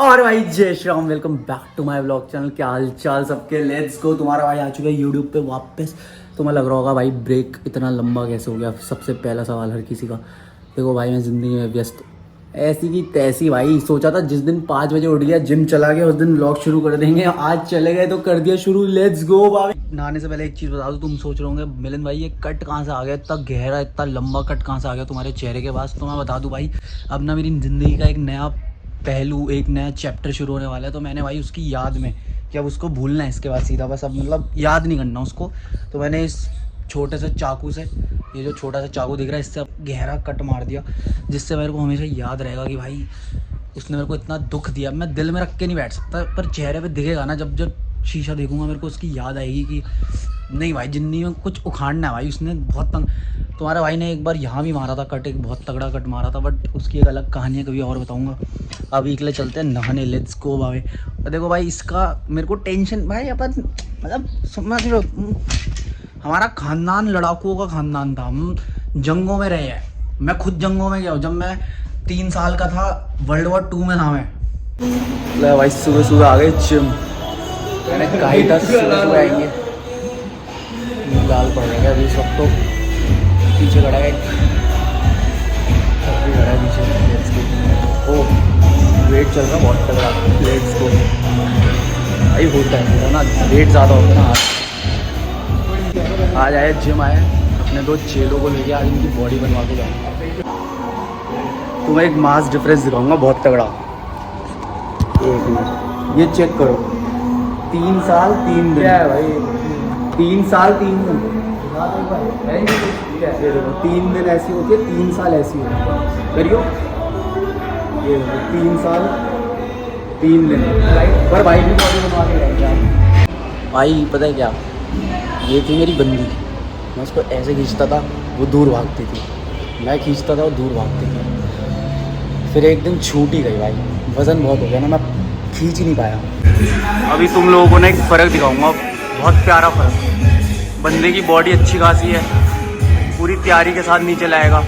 और भाई जय Shri Ram, welcome back to my vlog channel. क्या हाल चाल सबके, लेट्स गो। तुम्हारा भाई आ चुका है यूट्यूब पे वापस। तुम्हें लग रहा होगा भाई ब्रेक इतना लंबा कैसे हो गया। सबसे पहला सवाल हर किसी का। देखो भाई, मैं ज़िंदगी में व्यस्त ऐसी की तैसी भाई। सोचा था जिस दिन 5 बजे उठ गया, जिम चला गया, उस दिन व्लॉग शुरू कर देंगे। आज चले गए तो कर दिया शुरू। लेट्स गो भाई। नहाने से पहले एक चीज़ बता दो, तुम सोच रहे होंगे मिलन भाई ये कट कहाँ से आ गया, इतना गहरा इतना लंबा कट कहाँ से आ गया तुम्हारे चेहरे के पास। तो मैं बता दूँ भाई, अब ना मेरी ज़िंदगी का एक नया पहलू, एक नया चैप्टर शुरू होने वाला है। तो मैंने भाई उसकी याद में कि अब उसको भूलना है इसके बाद सीधा, बस अब मतलब याद नहीं करना उसको। तो मैंने इस छोटे से चाकू से, ये जो छोटा सा चाकू दिख रहा है, इससे अब गहरा कट मार दिया, जिससे मेरे को हमेशा याद रहेगा कि भाई उसने मेरे को इतना दुख दिया। मैं दिल में रख के नहीं बैठ सकता, पर चेहरे पे दिखेगा ना, जब जब शीशा देखूंगा मेरे को उसकी याद आएगी कि नहीं भाई जिंदगी में कुछ उखाड़ना है भाई। उसने बहुत तंग, तुम्हारे भाई ने एक बार यहाँ भी मारा था कट, एक बहुत तगड़ा कट मारा था, बट उसकी एक अलग कहानी है, कभी और बताऊँगा। अभी के लिए चलते हैं नहाने, लेट्स गो भाई। और देखो भाई, इसका मेरे को टेंशन भाई, अपन मतलब समझ रहे हो, हमारा खानदान लड़ाकुओं का खानदान था। हम जंगों में रहे हैं, मैं खुद जंगों में गया हूँ। जब मैं 3 साल का था, वर्ल्ड वॉर 2 में था मैं। भाई सुबह सुबह आ गए जिम, मैंने कहा था सुबह सुबह आएंगे। लाल पड़ रहे हैं अभी सब, तो पीछे खड़ा है, खड़ा है पीछे। ओ वेट चल रहा बहुत तगड़ा, लेट्स गो भाई। होता है ना वेट ज़्यादा होता है ना। आज आए जिम आए, अपने 2 चेलों को लेके आज इनकी बॉडी बनवा के जाऊँगा। तुम्हें एक मास डिफरेंस दिखाऊंगा बहुत तगड़ा। एक मिनट, ये चेक करो, 3 साल 3 दिन है भाई। 3 साल 3 दिन, ये देखो 3 दिन ऐसी होती है, 3 साल ऐसी होती है। करियो, ये देखो 3 साल 3 दिन। पर भाई भी बॉडी बनवा के जाएंगे भाई। पता है क्या, ये थी मेरी बंदी, मैं उसको ऐसे खींचता था वो दूर भागती थी, मैं खींचता था वो दूर भागती थी। फिर एक दिन छूट ही गई भाई, वज़न बहुत हो गया ना, मैं खींच ही नहीं पाया। अभी तुम लोगों को ना एक फ़र्क दिखाऊंगा, बहुत प्यारा फ़र्क। बंदे की बॉडी अच्छी खासी है, पूरी तैयारी के साथ नीचे लाएगा,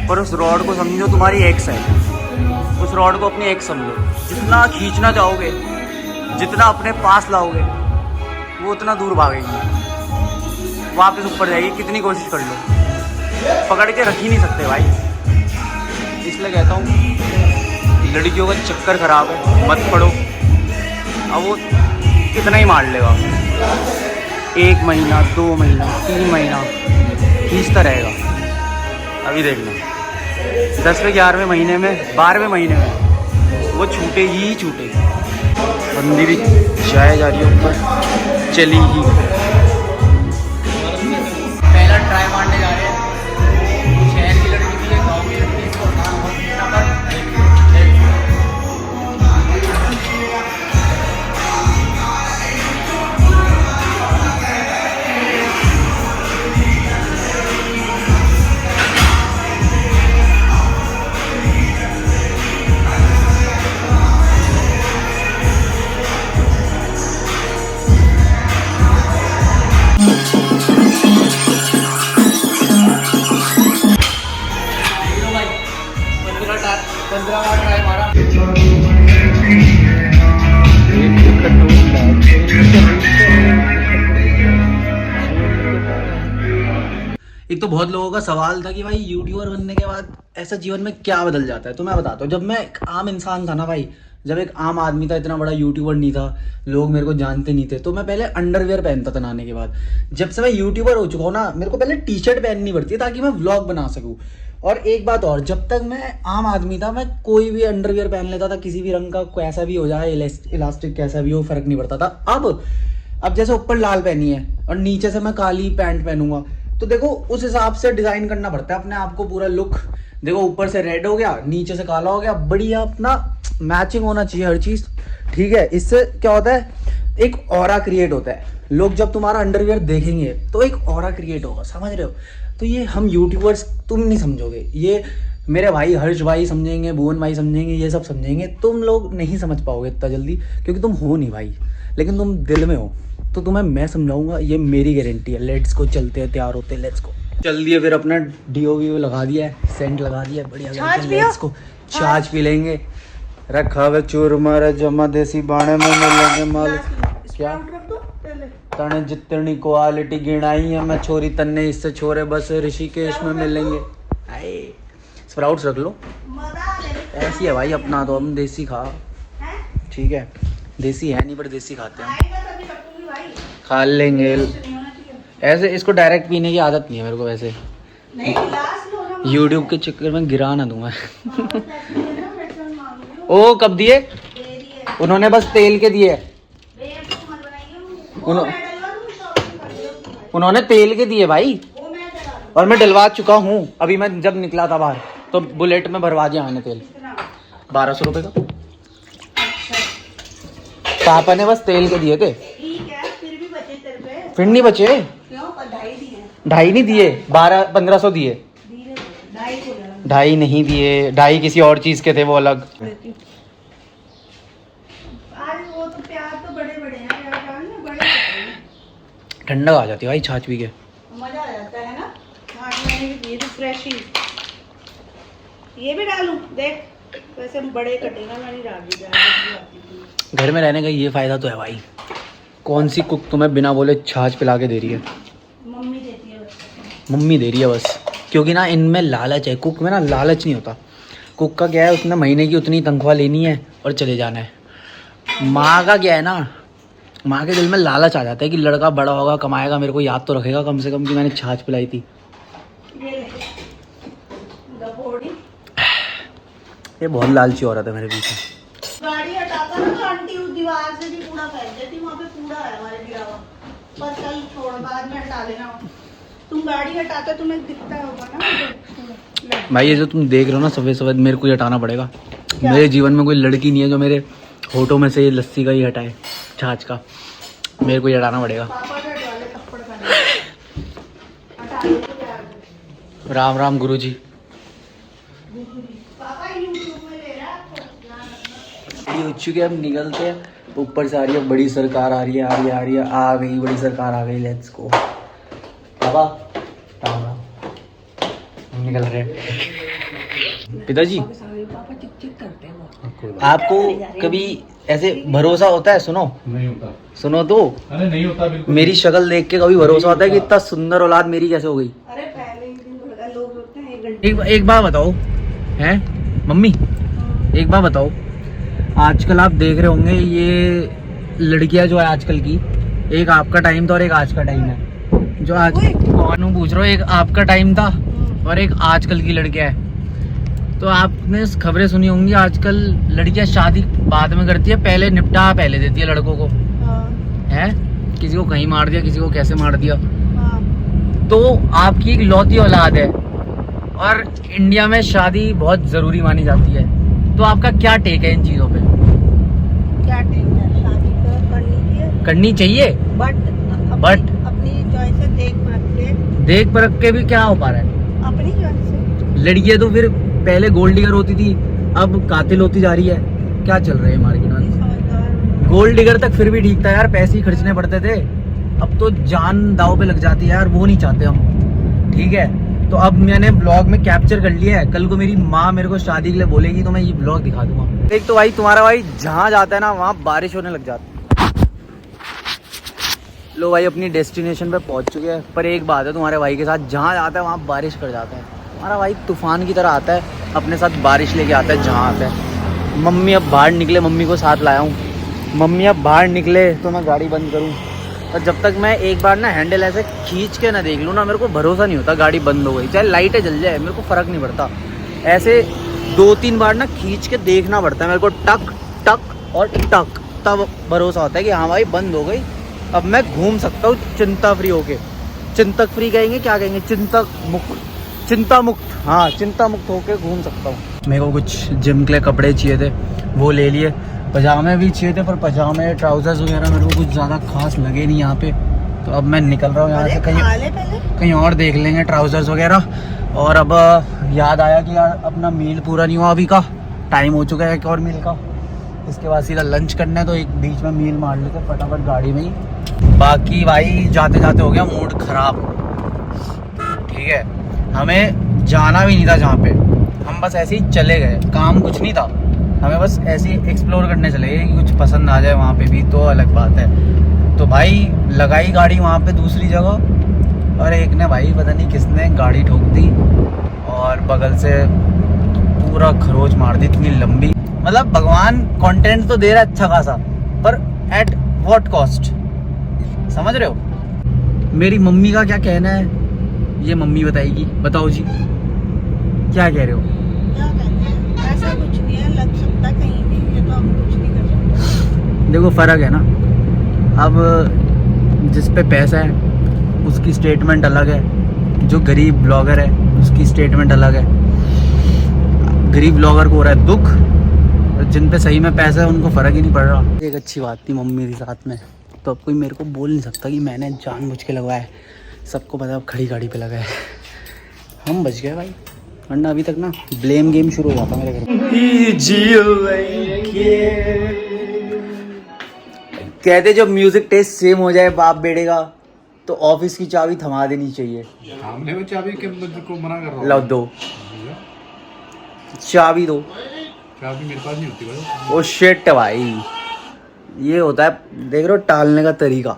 पर उस रॉड को समझो तुम्हारी एक्स है। उस रॉड को अपनी एक्स समझो। जितना खींचना चाहोगे, जितना अपने पास लाओगे, वो उतना दूर भागेगी, वापस ऊपर जाएगी। कितनी कोशिश कर लो, पकड़ के रख ही नहीं सकते भाई। इसलिए कहता हूँ लड़कियों का चक्कर ख़राब है, मत पड़ो। अब वो कितना ही मार लेगा, 1 महीना 2 महीना 3 महीना खींचता रहेगा। अभी देखना 10वें 11वें महीने में, 12वें महीने में वो छूटेगी ही छूटेगी। बंदी भी जाए जा रही है ऊपर, चली ही। पहला ट्राई मारने जा रहे हैं। शहर की लड़की भी है, गाँव की लड़की, इसको एक तो बहुत लोगों का सवाल था कि भाई यूट्यूबर बनने के बाद ऐसा जीवन में क्या बदल जाता है। तो मैं बताता हूँ, जब मैं एक आम इंसान था ना भाई, जब एक आम आदमी था, इतना बड़ा यूट्यूबर नहीं था, लोग मेरे को जानते नहीं थे, तो मैं पहले अंडरवियर पहनता था नहाने के बाद। जब से मैं यूट्यूबर हो चुका हूँ ना, मेरे को पहले टी शर्ट पहननी पड़ती है ताकि मैं व्लॉग बना सकूँ। और एक बात और, जब तक मैं आम आदमी था, मैं कोई भी अंडरवियर पहन लेता था, किसी भी रंग का, कैसा भी हो जाए, इलास्टिक कैसा भी हो, फर्क नहीं पड़ता था। अब जैसे ऊपर लाल पहनी है और नीचे से मैं काली पैंट पहनूंगा, तो देखो उस हिसाब से डिजाइन करना पड़ता है अपने आप को। पूरा लुक देखो, ऊपर से रेड हो गया, नीचे से काला हो गया, बढ़िया अपना मैचिंग होना चाहिए हर चीज, ठीक है। इससे क्या होता है, एक ऑरा क्रिएट होता है। लोग जब तुम्हारा अंडरवियर देखेंगे तो एक ऑरा क्रिएट होगा, समझ रहे हो। तो ये हम यूट्यूबर्स, तुम नहीं समझोगे, ये मेरे भाई हर्ष भाई समझेंगे, भुवन भाई समझेंगे, ये सब समझेंगे। तुम लोग नहीं समझ पाओगे इतना जल्दी, क्योंकि तुम हो नहीं भाई, लेकिन तुम दिल में हो। तो तुम्हें मैं समझाऊंगा, ये मेरी गारंटी है। लेट्स को, चलते हैं, तैयार होते हैं, लेट्स को। चल दिए, फिर अपना डीओ वीओ लगा दिया है, सेंट लगा दिया है, बढ़िया। लेट्स को छाछ पी लेंगे, रखा हुआ चूरमा जमा देसी बाणे में मिलेंगे मालिक। क्या तने जितनी क्वालिटी गिनाई है मैं छोरी तन्ने इससे छोरे बस ऋषिकेश में मिलेंगे। आए स्प्राउट्स रख लो। ऐसी है भाई अपना तो हम देसी खा ठीक है। देसी है नहीं पर देसी खाते हैं खा लेंगे। ऐसे इसको डायरेक्ट पीने की आदत नहीं है मेरे को वैसे। यूट्यूब के चक्कर में गिरा ना दूंगा। ओ कब दिए उन्होंने? बस तेल के दिए। उन्होंने तेल के दिए भाई और मैं डलवा चुका हूँ। अभी मैं जब निकला था बाहर तो बुलेट में भरवा दिया मैंने तेल। 1200 रुपए का पापा ने बस तेल के दिए थे। फिर नहीं बचे। 2.5 नहीं दिए 1500 दिए। 2.5 नहीं दिए। 2.5 किसी और चीज के थे वो अलग। ठंडा आ जाती है भाई छाछ पी के। मजा आ जाता है ना। ये तो फ्रेश ही। ये भी डालूं देख वैसे बड़े कटेगा मैं नहीं डाल दी। घर में रहने का ये फायदा तो है भाई। कौन सी कुक तुम्हें बिना बोले छाछ पिला के दे रही है? मम्मी देती है बस। मम्मी दे रही है बस। क्योंकि ना इनमें लालच है। कुक में ना लालच नहीं होता। कुक का क्या है उसने महीने की उतनी तनख्वाह लेनी है और चले जाना है। माँ का क्या है ना, माँ के दिल में लालच आ जाता है कि लड़का बड़ा होगा कमाएगा मेरे को याद तो रखेगा कम से कम कि मैंने छाछ पिलाई थी। ये बहुत लालची औरत है मेरे पीछे। गाड़ी हटाता ना तो आंटी उस दीवार से भी कूड़ा फेंक देती। वहाँ पे कूड़ा है हमारे गिरा हुआ। पर कल छोड़ बाद में हटा लेना। तुम गाड़ी हटाते तुम्हें दिखता होगा ना भाई। ये जो तुम देख रहे हो ना सफेद सफेद मेरे को ही हटाना पड़ेगा। मेरे जीवन में कोई लड़की नहीं है जो मेरे होठों में से ये लस्सी का ही हटाए छाछ का। मेरे को ही हटाना पड़ेगा। राम राम गुरुजी। हो चुके हम निकलते हैं। ऊपर से आ रही है बड़ी सरकार आ रही है आ गई बड़ी सरकार आ गई। लेट्स गो पापा। राम राम। हम निकल रहे हैं। पिताजी आपको कभी ऐसे भरोसा होता है? सुनो नहीं होता। सुनो तो। अरे नहीं होता बिल्कुल। मेरी शक्ल देख के कभी भरोसा होता है कि इतना सुंदर औलाद मेरी कैसे हो गई? अरे पहले ही दिन लोग होते हैं 1 घंटे। एक बात बताओ हैं मम्मी, एक बात बताओ। आजकल आप देख रहे होंगे ये लड़कियां जो है आजकल की, एक आपका टाइम था और एक आज का टाइम है। जो आज कौन पूछ रहा हूँ, एक आपका टाइम था और एक आजकल की लड़कियां है। तो आपने खबरें सुनी होंगी आजकल लड़कियां शादी बाद में करती है, पहले निपटा पहले देती है लड़कों को। है किसी को कहीं मार दिया, किसी को कैसे मार दिया। तो आपकी एक लौती औलाद है और इंडिया में शादी बहुत जरूरी मानी जाती है। तो आपका क्या टेक है इन चीजों पे? क्या टेक है? शादी तो करनी चाहिए बट अपनी चॉइस से देख परख के भी क्या हो पा रहा है? अपनी चॉइस से। लड़कियां तो फिर पहले गोल्ड डिगर होती थी, अब कातिल होती जा रही है। क्या चल रहा है मार्केट में? गोल्ड डिगर तक फिर भी ठीक था यार, पैसे ही खर्चने पड़ते थे। अब तो जान दाव पे लग जाती है यार, वो नहीं चाहते हम। ठीक है तो अब मैंने ब्लॉग में कैप्चर कर लिया है। कल को मेरी माँ मेरे को शादी के लिए बोलेगी तो मैं ये ब्लॉग दिखा दूंगा। एक तो भाई तुम्हारा भाई जहाँ जाता है ना वहाँ बारिश होने लग जाती है। लो भाई अपनी डेस्टिनेशन पे पहुँच चुके हैं। पर एक बात है तुम्हारे भाई के साथ, जहाँ जाता है वहाँ बारिश कर जाता है। तुम्हारा भाई तूफान की तरह आता है, अपने साथ बारिश लेके आता है जहाँ आता है। मम्मी अब बाहर निकले, मम्मी को साथ लाया हूँ। मम्मी अब बाहर निकले तो मैं गाड़ी बंद करूँ, और जब तक मैं एक बार ना हैंडल ऐसे खींच के ना देख लूँ ना, मेरे को भरोसा नहीं होता गाड़ी बंद हो गई। चाहे लाइटें जल जाए मेरे को फ़र्क नहीं पड़ता। ऐसे 2-3 बार ना खींच के देखना पड़ता है मेरे को, टक टक और टक, तब भरोसा होता है कि हाँ भाई बंद हो गई, अब मैं घूम सकता हूँ चिंता फ्री होके। चिंतक फ्री कहेंगे, क्या कहेंगे, चिंता मुक्त, हाँ चिंता मुक्त होके घूम सकता हूँ। मेरे को कुछ जिम के लिए कपड़े चाहिए थे, वो ले लिए। पजामे भी चाहिए थे, पर पजामे ट्राउजर्स वगैरह मेरे को कुछ ज़्यादा खास लगे नहीं यहाँ पे। तो अब मैं निकल रहा हूँ यहाँ से, कहीं और देख लेंगे ट्राउजर्स वगैरह। और अब याद आया कि यार अपना मील पूरा नहीं हुआ, अभी का टाइम हो चुका है एक और मील का। इसके बाद सीधा लंच करना है, तो एक बीच में मील मार लेते फटाफट गाड़ी में ही। बाकी भाई जाते जाते हो गया मूड खराब। ठीक है हमें जाना भी नहीं था जहाँ पे, हम बस ऐसे ही चले गए, काम कुछ नहीं था। हमें बस ऐसे ही एक्सप्लोर करने चले गए कि कुछ पसंद आ जाए वहाँ पे भी तो अलग बात है। तो भाई लगाई गाड़ी वहाँ पे दूसरी जगह, और एक ने भाई पता नहीं किसने गाड़ी ठोक दी और बगल से पूरा खरोच मार दी, इतनी लंबी। मतलब भगवान कंटेंट तो दे रहा है अच्छा खासा, पर एट व्हाट कॉस्ट, समझ रहे हो? मेरी मम्मी का क्या कहना है ये मम्मी बताएगी। बताओ जी क्या कह रहे हो? क्या कहते हैं, ऐसा कुछ नहीं है, लग सकता कहीं भी, ये तो हम कुछ नहीं कर सकते। देखो फ़र्क है ना, अब जिस पे पैसा है उसकी स्टेटमेंट अलग है, जो गरीब ब्लॉगर है उसकी स्टेटमेंट अलग है। गरीब ब्लॉगर को हो रहा है दुख, और जिन पे सही में पैसा है उनको फ़र्क ही नहीं पड़ रहा। एक अच्छी बात थी मम्मी के साथ में, तो अब कोई मेरे को बोल नहीं सकता कि मैंने जानबूझ के लगवाया है। सबको पता अब खड़ी गाड़ी पे लगा है, हम बच गए भाई, वरना अभी तक ना ब्लेम गेम शुरू हुआ था मेरे घर में। कहते जब म्यूजिक टेस्ट सेम हो जाए बाप बेटे का तो ऑफिस की चाबी थमा देनी चाहिए। सामने में चाबी के को मना कर रहा हूँ। लो दो चाबी दो। चाबी मेरे पास नहीं होती भाई। ओ शिट भाई, ये होता है देख रहे हो टालने का तरीका।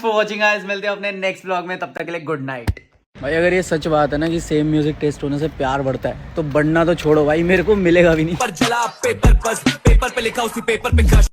फॉर वॉचिंग गाइस, मिलते हैं अपने नेक्स्ट ब्लॉग में, तब तक के लिए गुड नाइट। भाई अगर ये सच बात है ना कि सेम म्यूजिक टेस्ट होने से प्यार बढ़ता है, तो बढ़ना तो छोड़ो भाई, मेरे को मिलेगा भी नहीं। पर जला पेपर, बस पेपर पे लिखा उसी पेपर पे क्रश।